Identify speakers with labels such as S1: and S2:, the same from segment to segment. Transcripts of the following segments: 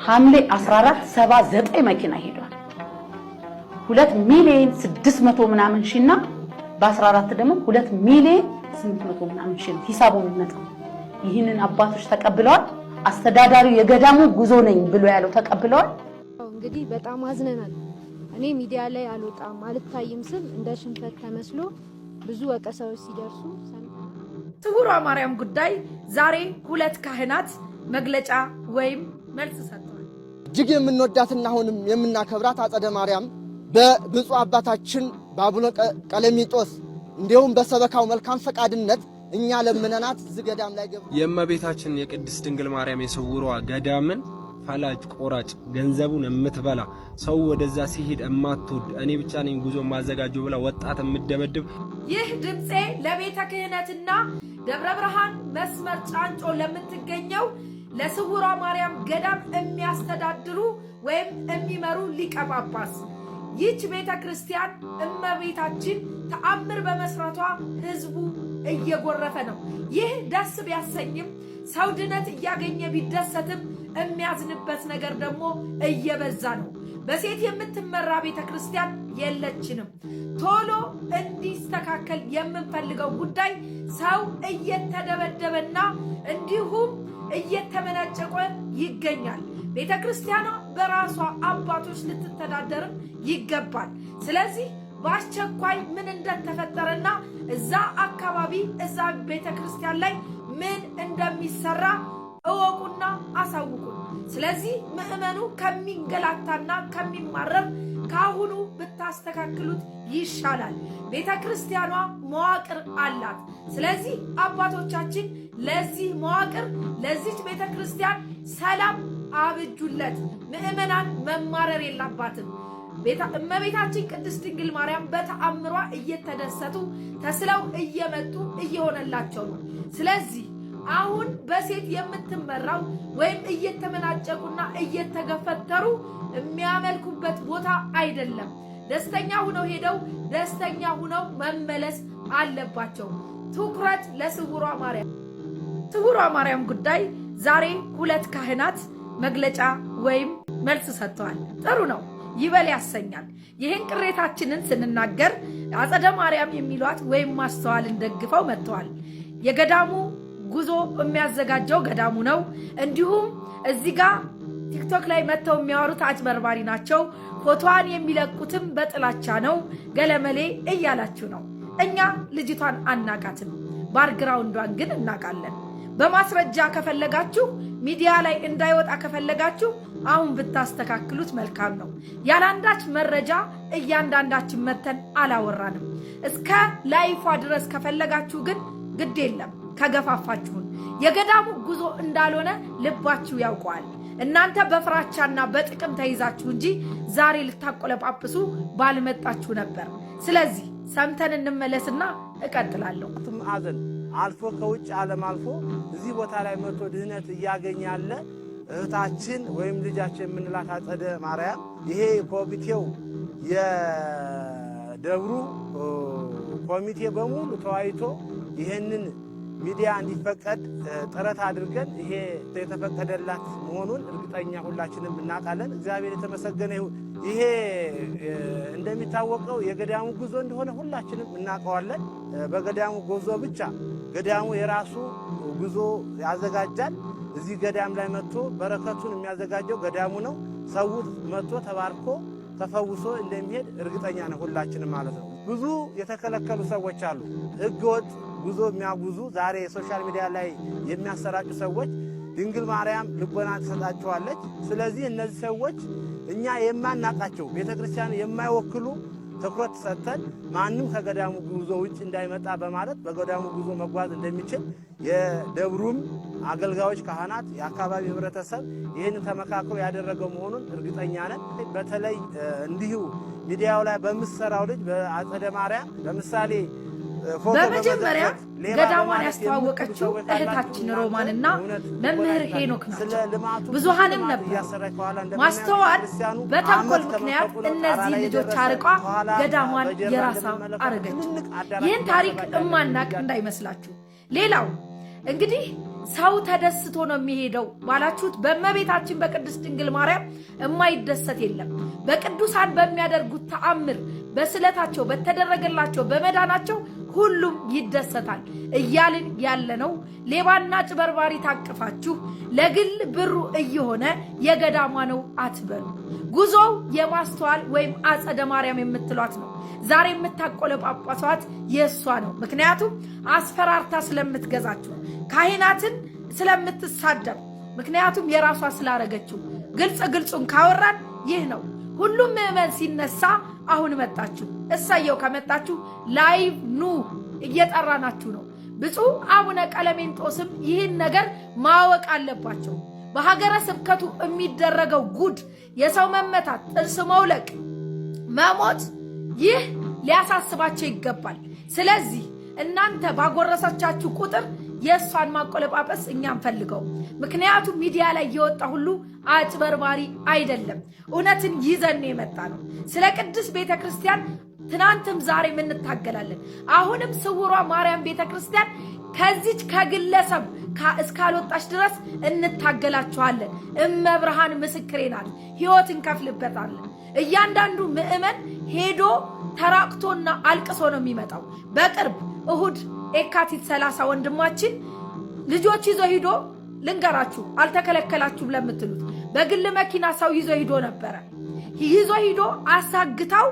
S1: ሐምሌ 14 79 መኪና ሄዷል 2 ሚሊዮን 600 ምናምን ሺና በ14 ደግሞ 2 ሚሊዮን 800 ምናምን ሺ ሂሳቡን ነው ይህንን አባቶች ተቀብለዋል አስተዳዳሪው የገዳሙ ጉዞ ነኝ ብሎ ያለው ተቀብለዋል
S2: እንግዲህ በጣም አዝነናል እኔ ሚዲያ ላይ አልወጣም አልታይም ስል እንደ ሽንፈት ተመስሎ ብዙ ወቀሳዎች ሲደርሱ
S3: ስውሯ ማርያም ጉዳይ ዛሬ ሁለት ካህናት መግለጫ ወይም መልስ ሰጥተዋል
S4: እጅግ የምንወዳትና አሁንም የምናከብራት አጸደ ማርያም በብፁዕ አባታችን በአቡነ ቀለሚጦስ እንዲሁም በሰበካው መልካም ፈቃድነት እኛ ለምነናት ዝገዳም ላይ ገብ
S5: የእመቤታችን የቅድስት ድንግል ማርያም የስውሯ ገዳምን ፈላጭ ቆራጭ ገንዘቡን የምትበላ ሰው ወደዛ ሲሄድ እማትወድ እኔ ብቻ ነኝ ጉዞ ማዘጋጀው ብላ ወጣት የምደበድብ
S3: ይህ ድምጼ ለቤተ ክህነትና ደብረ ብርሃን መስመር ጫንጮ ለምትገኘው ለስውሯ ማርያም ገዳም የሚያስተዳድሩ ወይም የሚመሩ ሊቀ ጳጳስ ይህች ቤተ ክርስቲያን እመቤታችን ተአምር በመስራቷ ህዝቡ እየጎረፈ ነው ይህ ደስ ቢያሰኝም ሰው ድነት እያገኘ ቢደሰትም የሚያዝንበት ነገር ደግሞ እየበዛ ነው በሴት የምትመራ ቤተ ክርስቲያን የለችንም ቶሎ እንዲስተካከል የምንፈልገው ጉዳይ ሰው እየተደበደበና እንዲሁም እየተመናጨቀ ይገኛል ቤተ ክርስቲያኗ በራሷ አባቶች ልትተዳደር ይገባል ስለዚህ በአስቸኳይ ምን እንደተፈጠረና እዛ አካባቢ እዛ ቤተ ክርስቲያን ላይ ምን እንደሚሰራ እወቁና አሳውቁ ስለዚህ ምእመኑ ከሚንገላታና ከሚማረር ካሁኑ ብታስተካክሉት ይሻላል ቤተ ክርስቲያኗ መዋቅር አላት ስለዚህ አባቶቻችን ለዚህ መዋቅር ለዚህ ቤተ ክርስቲያን ሰላም አብጁለት ምእመናን መማረር የለባትም እመቤታችን ቅድስት ድንግል ማርያም በተአምሯ እየተደሰቱ ተስለው እየመጡ እየሆነላቸው ነው ስለዚህ አሁን በሴት የምትመራው ወይም እየተመናጨቁና እየተገፈተሩ የሚያመልኩበት ቦታ አይደለም ደስተኛ ሆነው ሄደው ደስተኛ ሆነው መመለስ አለባቸው ትኩረት ለስውሯ ማርያም ስውሯ ማርያም ጉዳይ ዛሬ ሁለት ካህናት መግለጫ ወይም መልስ ሰጥተዋል ጥሩ ነው ይበል ያሰኛል ይሄን ቅሬታችንን ስንናገር አጸደ ማርያም የሚሏት ወይም ማስተዋልን ደግፈው መጥተዋል የገዳሙ ጉዞ የሚያዘጋጀው ገዳሙ ነው እንዲሁም እዚህ ጋር ቲክቶክ ላይ መተው የሚያወሩት አጭበርባሪ ናቸው ፎቶዋን የሚለቁትም በጥላቻ ነው ገለመሌ እያላችሁ ነው እኛ ልጅቷን አናቃትም ባርግራውንዷን ግን እናቃለን በማስረጃ ከፈለጋችሁ ሚዲያ ላይ እንዳይወጣ ከፈለጋችሁ አሁን ብታስተካክሉት መልካም ነው ያላንዳች መረጃ እያንዳንዳችን መተን አላወራንም እስከ ላይፏ ድረስ ከፈለጋችሁ ግን ግድ የለም ከገፋፋችሁን የገዳሙ ጉዞ እንዳልሆነ ልባችሁ ያውቀዋል እናንተ በፍራቻና በጥቅም ተይዛችሁ እንጂ ዛሬ ልታቆለጳጵሱ ባልመጣችሁ ነበር ስለዚህ ሰምተን እንመለስና እቀጥላለሁ
S6: አዘን አልፎ ከውጭ ዓለም አልፎ እዚህ ቦታ ላይ መጥቶ ድህነት እያገኘ ያለ እህታችን ወይም ልጃችን የምንላት አጸደ ማርያም ይሄ ኮሚቴው የደብሩ ኮሚቴ በሙሉ ተዋይቶ ይሄንን ሚዲያ እንዲፈቀድ ጥረት አድርገን ይሄ የተፈቀደላት መሆኑን እርግጠኛ ሁላችንም እናውቃለን እግዚአብሔር የተመሰገነ ይሁን ይሄ እንደሚታወቀው የገዳሙ ጉዞ እንደሆነ ሁላችንም እናውቀዋለን በገዳሙ ጉዞ ብቻ ገዳሙ የራሱ ጉዞ ያዘጋጃል እዚህ ገዳም ላይ መጥቶ በረከቱን የሚያዘጋጀው ገዳሙ ነው ሰው መጥቶ ተባርኮ ተፈውሶ እንደሚሄድ እርግጠኛ ነው ሁላችንም ማለት ነው ብዙ የተከለከሉ ሰዎች አሉ ህገወጥ ጉዞ የሚያጉዙ ዛሬ ሶሻል ሚዲያ ላይ የሚያሰራጩ ሰዎች ድንግል ማርያም ልቦና ተሰጣቸዋለች ስለዚህ እነዚህ ሰዎች እኛ የማናቃቸው ቤተክርስቲያን የማይወክሉ ትኩረት ሰጥተን ማንንም ከገዳሙ ጉዞ ውጭ እንዳይመጣ በማለት በገዳሙ ጉዞ መጓዝ እንደሚችል የደብሩም አገልጋዮች ካህናት የአካባቢ ህብረተሰብ ይህን ተመካክሮ ያደረገው መሆኑን እርግጠኛ ነን በተለይ እንዲሁ ሚዲያው ላይ በመሰራው ልጅ በአጸደ ማርያም ለምሳሌ
S3: በመጀመሪያ ገዳሟን ያስተዋወቀችው እህታችን ሮማንና መምህር ሄኖክ ናቸው ብዙሃንም ነበር ማስተዋል በተንኮል ምክንያት እነዚህ ልጆች አርቋ ገዳሟን የራሳ አረገች ይህን ታሪክ እማናቅ እንዳይመስላችሁ ሌላው እንግዲህ ሰው ተደስቶ ነው የሚሄደው ባላችሁት በእመቤታችን በቅድስት ድንግል ማርያም የማይደሰት የለም። በቅዱሳን በሚያደርጉት ተአምር፣ በስለታቸው፣ በተደረገላቸው በመዳናቸው ሁሉም ይደሰታል እያልን ያለነው ሌባና ጭበርባሪ ታቅፋችሁ ለግል ብሩ እየሆነ የገዳሟ ነው አትበሉ። ጉዞው የማስተዋል ወይም አጸደ ማርያም የምትሏት ነው። ዛሬ የምታቆለጳጳሷት የእሷ ነው። ምክንያቱም አስፈራርታ ስለምትገዛችሁ፣ ካህናትን ስለምትሳደብ፣ ምክንያቱም የራሷ ስላረገችው። ግልጹን ካወራን ይህ ነው። ሁሉም ምዕመን ሲነሳ አሁን መጣችሁ፣ እሳየው ከመጣችሁ ላይቭ ኑ እየጠራናችሁ ነው። ብፁዕ አቡነ ቀለሜንጦስም ይህን ነገር ማወቅ አለባቸው። በሀገረ ስብከቱ የሚደረገው ጉድ፣ የሰው መመታት፣ ጥርስ መውለቅ፣ መሞት፣ ይህ ሊያሳስባቸው ይገባል። ስለዚህ እናንተ ባጎረሰቻችሁ ቁጥር የእሷን ማቆለጳጰስ እኛም ፈልገው። ምክንያቱም ሚዲያ ላይ የወጣ ሁሉ አጭበርባሪ አይደለም። እውነትን ይዘን የመጣ ነው። ስለ ቅድስት ቤተክርስቲያን ትናንትም ዛሬም እንታገላለን። አሁንም ስውሯ ማርያም ቤተክርስቲያን ከዚች ከግለሰብ እስካልወጣች ድረስ እንታገላችኋለን። እመብርሃን ምስክሬ ናት። ሕይወት እንከፍልበታለን። እያንዳንዱ ምዕመን ሄዶ ተራቅቶና አልቅሶ ነው የሚመጣው። በቅርብ እሁድ የካቲት 30 ወንድማችን ልጆች ይዞ ሂዶ ልንገራችሁ፣ አልተከለከላችሁም ለምትሉት በግል መኪና ሰው ይዞ ሂዶ ነበረ። ይዞ ሂዶ አሳግታው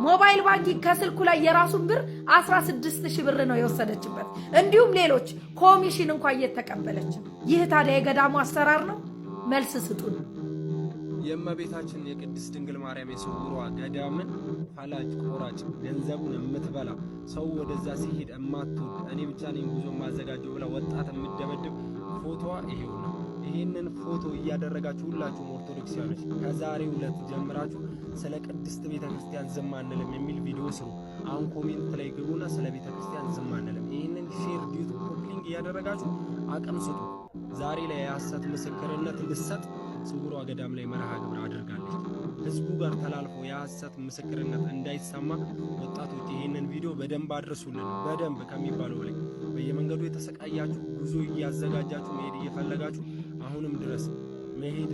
S3: ሞባይል ባንኪንግ ከስልኩ ላይ የራሱን ብር 16,000 ብር ነው የወሰደችበት። እንዲሁም ሌሎች ኮሚሽን እንኳን እየተቀበለች። ይህ ታዲያ የገዳሙ አሰራር ነው? መልስ ስጡን።
S5: የእመቤታችን የቅድስት ድንግል ማርያም የስውሯ ገዳምን ፈላጭ ቆራጭ ገንዘቡን የምትበላ ሰው ወደዛ ሲሄድ እማትወድ እኔ ብቻ ነኝ ጉዞ ማዘጋጀው ብላ ወጣት የምትደበድብ ፎቶዋ ይሄው ነው። ይሄንን ፎቶ እያደረጋችሁ ሁላችሁም ኦርቶዶክሳውያኖች ከዛሬው ዕለት ጀምራችሁ ስለ ቅድስት ቤተክርስቲያን ዝም አንልም የሚል ቪዲዮ ስሩ። አሁን ኮሜንት ላይ ግቡና ስለ ቤተክርስቲያን ዝም አንልም፣ ይሄንን ሼር ዲዩት ኮፕሊንግ እያደረጋችሁ አቅም ስጡ። ዛሬ ላይ የሐሰት ምስክርነት ልትሰጥ ስውሯ ገዳም ላይ መርሃ ግብር አድርጋለች። ህዝቡ ጋር ተላልፎ የሐሰት ምስክርነት እንዳይሰማ ወጣቶች ይሄንን ቪዲዮ በደንብ አድርሱልን። በደንብ ከሚባለው ላይ በየመንገዱ የተሰቃያችሁ ጉዞ እያዘጋጃችሁ መሄድ እየፈለጋችሁ አሁንም ድረስ መሄድ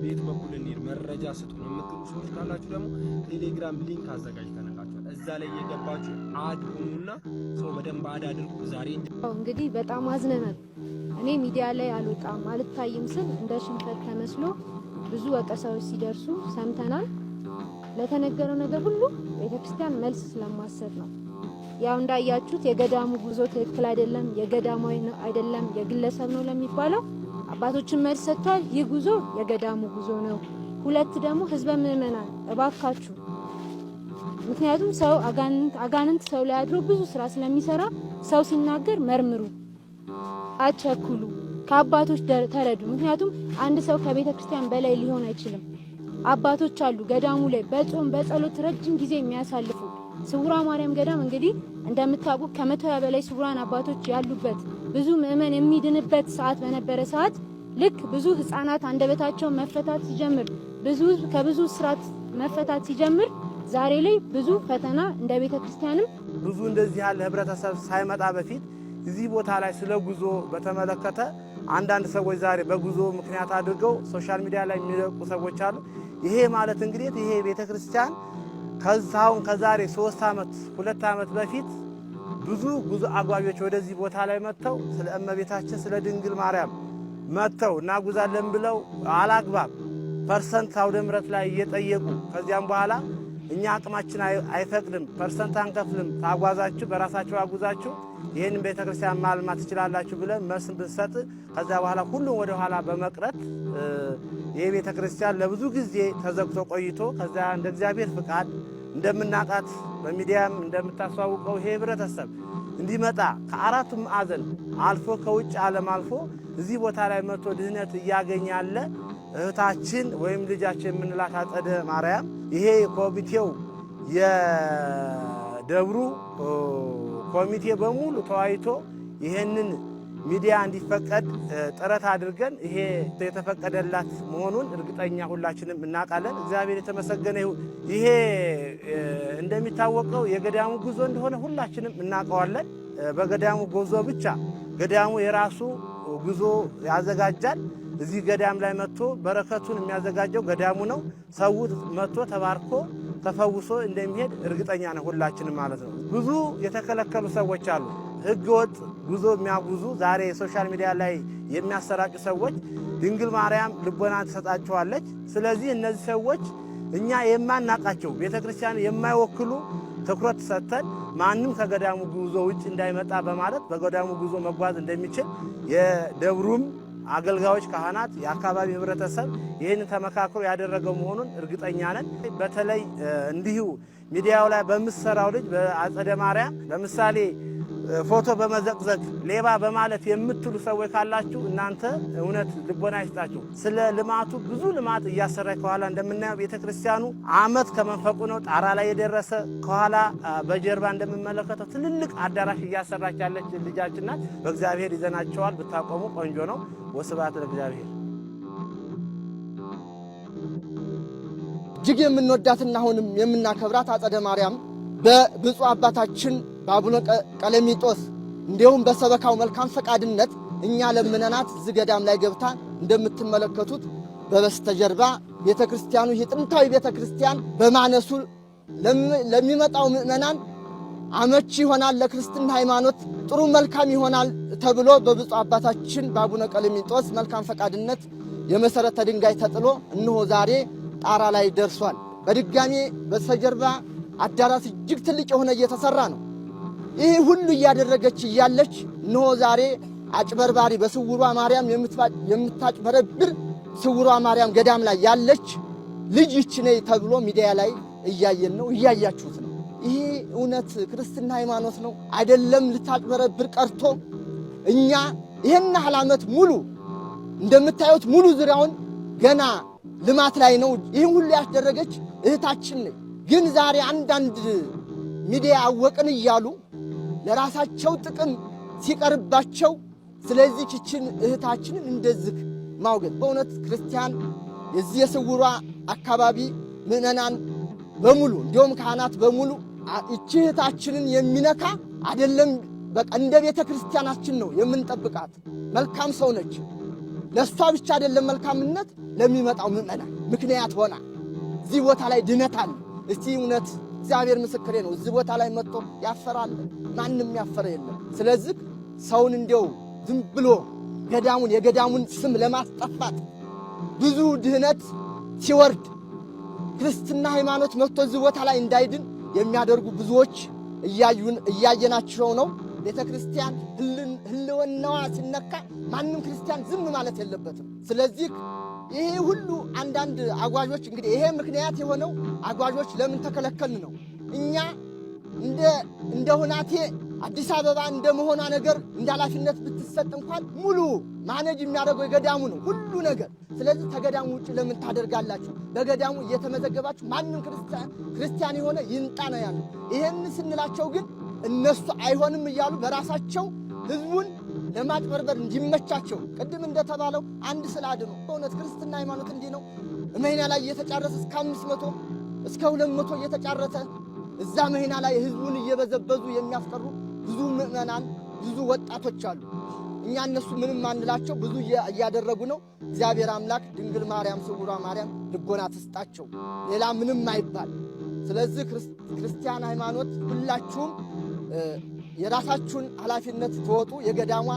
S5: ቤት በኩል እንሂድ መረጃ ስጡን የምትሉ ሰዎች ካላችሁ ደግሞ ቴሌግራም ሊንክ አዘጋጅተንላችኋል። እዛ ላይ እየገባችሁ አድ ሁኑና ሰው በደንብ አድ አድርጉ። ዛሬ
S2: እንግዲህ በጣም አዝነናል። እኔ ሚዲያ ላይ አልወጣም አልታይም ስል እንደ ሽንፈት ተመስሎ ብዙ ወቀሳዎች ሲደርሱ ሰምተናል። ለተነገረው ነገር ሁሉ ቤተክርስቲያን መልስ ስለማሰጥ ነው። ያው እንዳያችሁት የገዳሙ ጉዞ ትክክል አይደለም፣ የገዳማዊ ነው አይደለም፣ የግለሰብ ነው ለሚባለው አባቶችን መልስ ሰጥቷል። ይህ ጉዞ የገዳሙ ጉዞ ነው። ሁለት ደግሞ ህዝበ ምዕመናን እባካችሁ፣ ምክንያቱም ሰው አጋንንት ሰው ላይ አድሮ ብዙ ስራ ስለሚሰራ ሰው ሲናገር መርምሩ፣ አቸኩሉ፣ ከአባቶች ተረዱ። ምክንያቱም አንድ ሰው ከቤተ ክርስቲያን በላይ ሊሆን አይችልም። አባቶች አሉ ገዳሙ ላይ በጾም በጸሎት ረጅም ጊዜ የሚያሳልፉ። ስውሯ ማርያም ገዳም እንግዲህ እንደምታውቁ ከ100 በላይ ስውራን አባቶች ያሉበት ብዙ ምዕመን የሚድንበት ሰዓት በነበረ ሰዓት ልክ ብዙ ህፃናት አንደበታቸው መፈታት ሲጀምር፣ ብዙ ከብዙ ስራት መፈታት ሲጀምር፣ ዛሬ ላይ ብዙ ፈተና እንደ ቤተ ክርስቲያንም
S6: ብዙ እንደዚህ ያለ ህብረተሰብ ሳይመጣ በፊት እዚህ ቦታ ላይ ስለ ጉዞ በተመለከተ አንዳንድ ሰዎች ዛሬ በጉዞ ምክንያት አድርገው ሶሻል ሚዲያ ላይ የሚለቁ ሰዎች አሉ። ይሄ ማለት እንግዲህ ይሄ ቤተ ክርስቲያን ከዛሬ 3 ዓመት 2 ዓመት በፊት ብዙ ጉዞ አጓዦች ወደዚህ ቦታ ላይ መጥተው ስለ እመቤታችን ስለ ድንግል ማርያም መጥተው እናጉዛለን ብለው አላግባብ ፐርሰንት አውደ ምሕረት ላይ እየጠየቁ ከዚያም በኋላ እኛ አቅማችን አይፈቅድም፣ ፐርሰንት አንከፍልም፣ ታጓዛችሁ በራሳችሁ አጉዛችሁ ይህንን ቤተክርስቲያን ማልማት ትችላላችሁ ብለን መስን ብንሰጥ ከዛ በኋላ ሁሉም ወደ ኋላ በመቅረት ይህ ቤተክርስቲያን ለብዙ ጊዜ ተዘግቶ ቆይቶ ከዛ እንደ እግዚአብሔር ፍቃድ እንደምናቃት በሚዲያም እንደምታስተዋውቀው ይሄ ህብረተሰብ እንዲመጣ ከአራቱም ማዕዘን አልፎ ከውጭ ዓለም አልፎ እዚህ ቦታ ላይ መጥቶ ድህነት እያገኘ ያለ እህታችን ወይም ልጃችን የምንላት አጸደ ማርያም ይሄ ኮሚቴው የደብሩ ኮሚቴ በሙሉ ተዋይቶ ይሄንን ሚዲያ እንዲፈቀድ ጥረት አድርገን ይሄ የተፈቀደላት መሆኑን እርግጠኛ ሁላችንም እናውቃለን። እግዚአብሔር የተመሰገነ ይሁን። ይሄ እንደሚታወቀው የገዳሙ ጉዞ እንደሆነ ሁላችንም እናውቀዋለን። በገዳሙ ጉዞ ብቻ ገዳሙ የራሱ ጉዞ ያዘጋጃል። እዚህ ገዳም ላይ መጥቶ በረከቱን የሚያዘጋጀው ገዳሙ ነው። ሰው መጥቶ ተባርኮ ተፈውሶ እንደሚሄድ እርግጠኛ ነው ሁላችንም ማለት ነው። ብዙ የተከለከሉ ሰዎች አሉ። ህገወጥ ጉዞ የሚያጉዙ ዛሬ ሶሻል ሚዲያ ላይ የሚያሰራጩ ሰዎች ድንግል ማርያም ልቦና ትሰጣቸዋለች። ስለዚህ እነዚህ ሰዎች እኛ የማናቃቸው ቤተክርስቲያን የማይወክሉ ትኩረት ሰጥተን ማንም ከገዳሙ ጉዞ ውጭ እንዳይመጣ በማለት በገዳሙ ጉዞ መጓዝ እንደሚችል የደብሩም አገልጋዮች፣ ካህናት፣ የአካባቢ ህብረተሰብ ይህን ተመካክሮ ያደረገው መሆኑን እርግጠኛ ነን። በተለይ እንዲሁ ሚዲያው ላይ በምሰራው ልጅ በአጸደ ማርያም ለምሳሌ ፎቶ በመዘቅዘቅ ሌባ በማለት የምትሉ ሰዎች ካላችሁ እናንተ እውነት ልቦና ይስጣችሁ። ስለ ልማቱ ብዙ ልማት እያሰራች ከኋላ እንደምናየው ቤተክርስቲያኑ አመት ከመንፈቁ ነው ጣራ ላይ የደረሰ። ከኋላ በጀርባ እንደምመለከተው ትልልቅ አዳራሽ እያሰራች ያለች ልጃችን ናት። በእግዚአብሔር ይዘናቸዋል። ብታቆሙ ቆንጆ ነው። ወስብሐት ለእግዚአብሔር።
S4: እጅግ የምንወዳትና አሁንም የምናከብራት አጸደ ማርያም በብፁዕ አባታችን በአቡነ ቀለሚጦስ እንዲሁም በሰበካው መልካም ፈቃድነት እኛ ለምነናት እዚህ ገዳም ላይ ገብታ እንደምትመለከቱት በበስተጀርባ ቤተክርስቲያኑ የጥንታዊ ቤተክርስቲያን በማነሱ ለሚመጣው ምእመናን አመቺ ይሆናል፣ ለክርስትና ሃይማኖት ጥሩ መልካም ይሆናል ተብሎ በብፁዕ አባታችን በአቡነ ቀለሚጦስ መልካም ፈቃድነት የመሰረተ ድንጋይ ተጥሎ እነሆ ዛሬ ጣራ ላይ ደርሷል። በድጋሚ በስተጀርባ አዳራሽ እጅግ ትልቅ የሆነ እየተሰራ ነው። ይህ ሁሉ እያደረገች እያለች እነሆ ዛሬ አጭበርባሪ በስውሯ ማርያም የምታጭበረብር ስውሯ ማርያም ገዳም ላይ ያለች ልጅ ይህች ነይ ተብሎ ሚዲያ ላይ እያየን ነው፣ እያያችሁት ነው። ይሄ እውነት ክርስትና ሃይማኖት ነው አይደለም? ልታጭበረብር ቀርቶ እኛ ይሄን ያህል ዓመት ሙሉ እንደምታዩት ሙሉ ዙሪያውን ገና ልማት ላይ ነው። ይህን ሁሉ ያስደረገች እህታችን ነች። ግን ዛሬ አንዳንድ ሚዲያ አወቅን እያሉ ለራሳቸው ጥቅም ሲቀርባቸው ስለዚህ ይችን እህታችንን እንደዚህ ማውገዝ በእውነት ክርስቲያን የዚህ የስውሯ አካባቢ ምዕመናን በሙሉ እንዲሁም ካህናት በሙሉ ይህች እህታችንን የሚነካ አይደለም። በቃ እንደ ቤተ ክርስቲያናችን ነው የምንጠብቃት። መልካም ሰው ነች። ለሷ ብቻ አይደለም መልካምነት ለሚመጣው ምዕመናን ምክንያት ሆና እዚህ ቦታ ላይ ድነት አለ። እስቲ እውነት እግዚአብሔር ምስክሬ ነው። እዚህ ቦታ ላይ መጥቶ ያፈራል? ማንም ያፈረ የለም። ስለዚህ ሰውን እንዲያው ዝም ብሎ የገዳሙን ስም ለማስጠፋት ብዙ ድህነት ሲወርድ ክርስትና ሃይማኖት መጥቶ እዚህ ቦታ ላይ እንዳይድን የሚያደርጉ ብዙዎች እያየናቸው ነው። ቤተ ክርስቲያን ህልውናዋ ሲነካ ማንም ክርስቲያን ዝም ማለት የለበትም። ስለዚህ ይሄ ሁሉ አንዳንድ አጓዦች እንግዲህ ይሄ ምክንያት የሆነው አጓዦች ለምን ተከለከልን ነው። እኛ እንደ ሁናቴ አዲስ አበባ እንደመሆኗ ነገር እንደ ኃላፊነት ብትሰጥ እንኳን ሙሉ ማኔጅ የሚያደርገው የገዳሙ ነው ሁሉ ነገር። ስለዚህ ከገዳሙ ውጭ ለምን ታደርጋላችሁ? በገዳሙ እየተመዘገባችሁ ማንም ክርስቲያን የሆነ ይንጣ ነው ያለው። ይሄን ስንላቸው ግን እነሱ አይሆንም እያሉ በራሳቸው ህዝቡን ለማጭበርበር እንዲመቻቸው ቅድም እንደተባለው አንድ ስላድኑ በእውነት ክርስትና ሃይማኖት እንዲህ ነው። መኪና ላይ እየተጫረተ እስከ 500 እስከ 200 እየተጫረተ እዛ መኪና ላይ ህዝቡን እየበዘበዙ የሚያስቀሩ ብዙ ምዕመናን ብዙ ወጣቶች አሉ። እኛ እነሱ ምንም አንላቸው፣ ብዙ እያደረጉ ነው። እግዚአብሔር አምላክ ድንግል ማርያም ስውሯ ማርያም ልቦና ትስጣቸው፣ ሌላ ምንም አይባል። ስለዚህ ክርስቲያን ሃይማኖት ሁላችሁም የራሳችሁን ኃላፊነት ተወጡ። የገዳሟ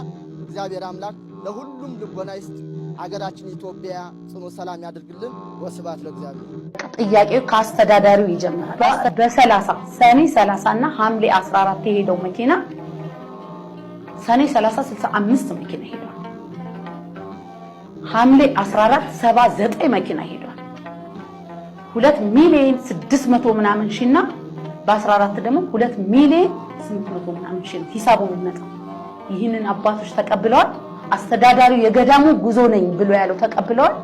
S4: እግዚአብሔር አምላክ ለሁሉም ልቦና ይስጥ። አገራችን ኢትዮጵያ ጽኑ ሰላም ያድርግልን። ወስብሐት ለእግዚአብሔር።
S1: ጥያቄው ከአስተዳዳሪው ይጀምራል። በ30 ሰኔ 30 እና ሐምሌ 14 የሄደው መኪና ሰኔ 30 65 መኪና ሄዷል። ሐምሌ 14 79 መኪና ሄዷል። 2 ሚሊዮን 600 ምናምን ሺና በ14 ደግሞ 2 ሚሊዮን 800 ምናምን ሺ ሂሳቡን መጣ። ይህንን አባቶች ተቀብለዋል። አስተዳዳሪው የገዳሙ ጉዞ ነኝ ብሎ ያለው ተቀብለዋል።